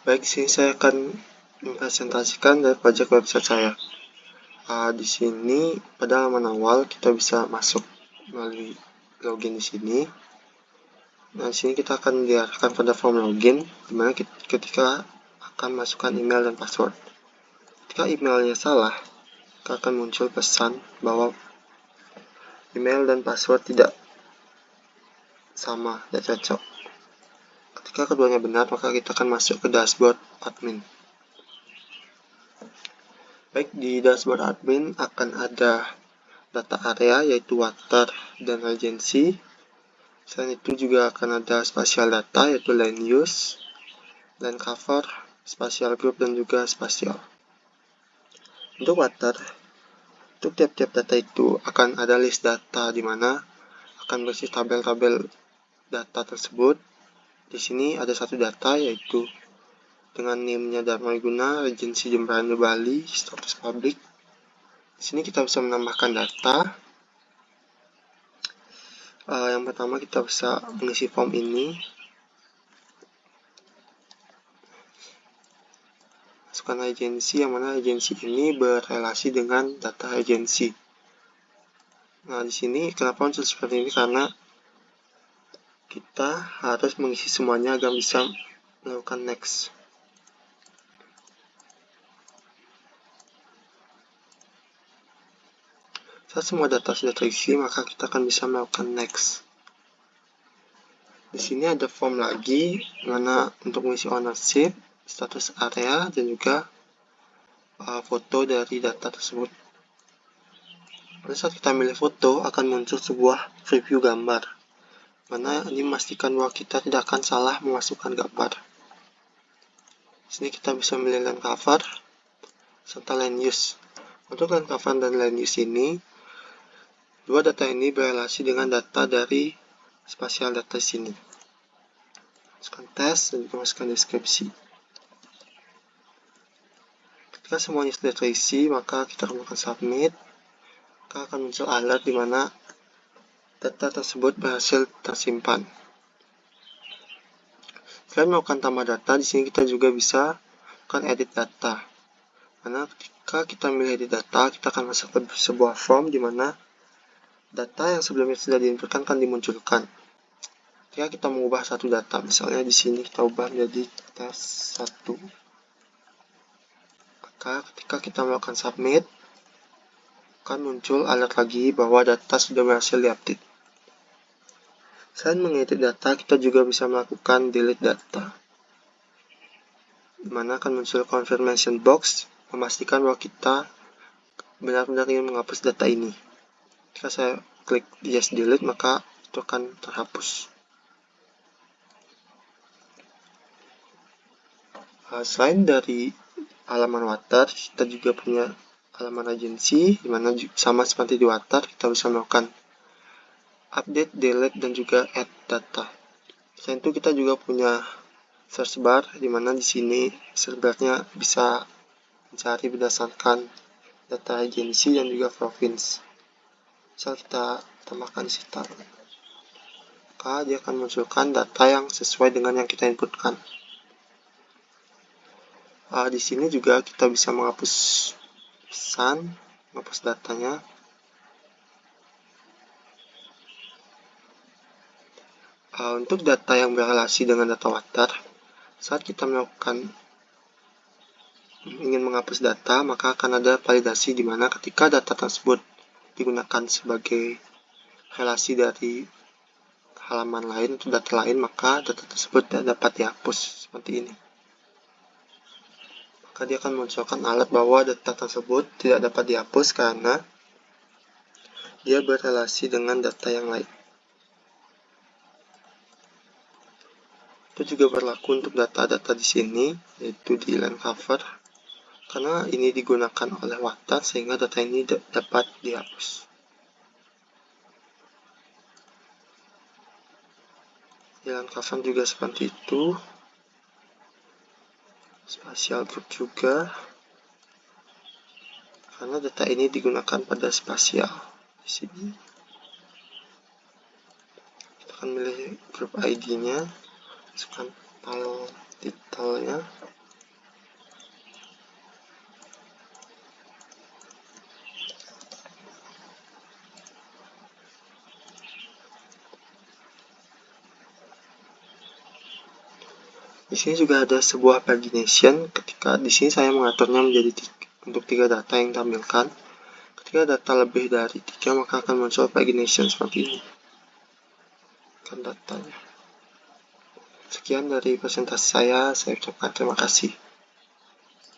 Baik, di sini saya akan mempresentasikan dari project website saya. Di sini pada halaman awal kita bisa masuk melalui login di sini. Nah, di sini kita akan diarahkan pada form login, dimana ketika akan masukkan email dan password. Ketika emailnya salah, akan muncul pesan bahwa email dan password tidak sama, tidak cocok. Ketika keduanya benar, maka kita akan masuk ke dashboard admin. Baik, di dashboard admin akan ada data area yaitu water dan regency. Selain itu juga akan ada spatial data yaitu land use, land cover, spatial group dan juga spatial. Untuk water, untuk tiap-tiap data itu akan ada list data di mana akan berisi tabel-tabel data tersebut. Di sini ada satu data yaitu dengan name-nya Dharmawiguna, Regency Jemberana Bali, status publik. Di sini kita bisa menambahkan data. Yang pertama kita bisa mengisi form ini. Masukkan agensi, yang mana agensi ini berrelasi dengan data agensi. Nah, di sini kenapa muncul seperti ini? Karena kita harus mengisi semuanya agar bisa melakukan next. Saat semua data sudah terisi, maka kita akan bisa melakukan next. Di sini ada form lagi, mana untuk mengisi ownership, status area, dan juga foto dari data tersebut. Pada saat kita milih foto, akan muncul sebuah preview gambar, mana ini memastikan bahwa kita tidak akan salah memasukkan gambar. Di sini kita bisa milih land cover serta land use. Untuk land cover dan land use ini, dua data ini berrelasi dengan data dari spatial data sini. Masukkan test dan juga masukkan deskripsi. Ketika semuanya sudah terisi, maka kita akan melakukan submit. Maka akan muncul alert di mana data tersebut berhasil tersimpan. Selain melakukan tambah data, di sini kita juga bisa melakukan edit data. Karena ketika kita milih edit data, kita akan masuk ke sebuah form di mana data yang sebelumnya sudah diinputkan akan dimunculkan. Ketika kita mengubah satu data, misalnya di sini kita ubah menjadi tes 1. Maka ketika kita melakukan submit, akan muncul alert lagi bahwa data sudah berhasil diupdate. Selain mengedit data, kita juga bisa melakukan delete data, di mana akan muncul confirmation box memastikan bahwa kita benar-benar ingin menghapus data ini. Jika saya klik yes delete, maka itu akan terhapus. Selain dari halaman water, kita juga punya halaman agensi, di mana sama seperti di water, kita bisa melakukan update, delete, dan juga add data. Selain itu kita juga punya search bar, di mana di sini search bar-nya bisa mencari berdasarkan data agensi dan juga provinsi. Misal kita tambahkan sitar, maka dia akan munculkan data yang sesuai dengan yang kita inputkan. Di sini juga kita bisa menghapus pesan, menghapus datanya. Untuk data yang berrelasi dengan data water, saat kita ingin menghapus data, maka akan ada validasi di mana ketika data tersebut digunakan sebagai relasi dari halaman lain atau data lain, maka data tersebut tidak dapat dihapus seperti ini. Maka dia akan munculkan alert bahwa data tersebut tidak dapat dihapus karena dia berrelasi dengan data yang lain. Itu juga berlaku untuk data-data di sini, yaitu di land cover, karena ini digunakan oleh water sehingga data ini dapat dihapus. Di land cover juga seperti itu. Spatial group juga, karena data ini digunakan pada spasial. Di sini kita akan milih group ID-nya, masukkan file titelnya. Di sini juga ada sebuah pagination. Ketika di sini saya mengaturnya menjadi untuk 3 data yang ditampilkan. Ketika data lebih dari 3 maka akan muncul pagination seperti ini. Kan datanya. Sekian dari presentasi saya ucapkan terima kasih.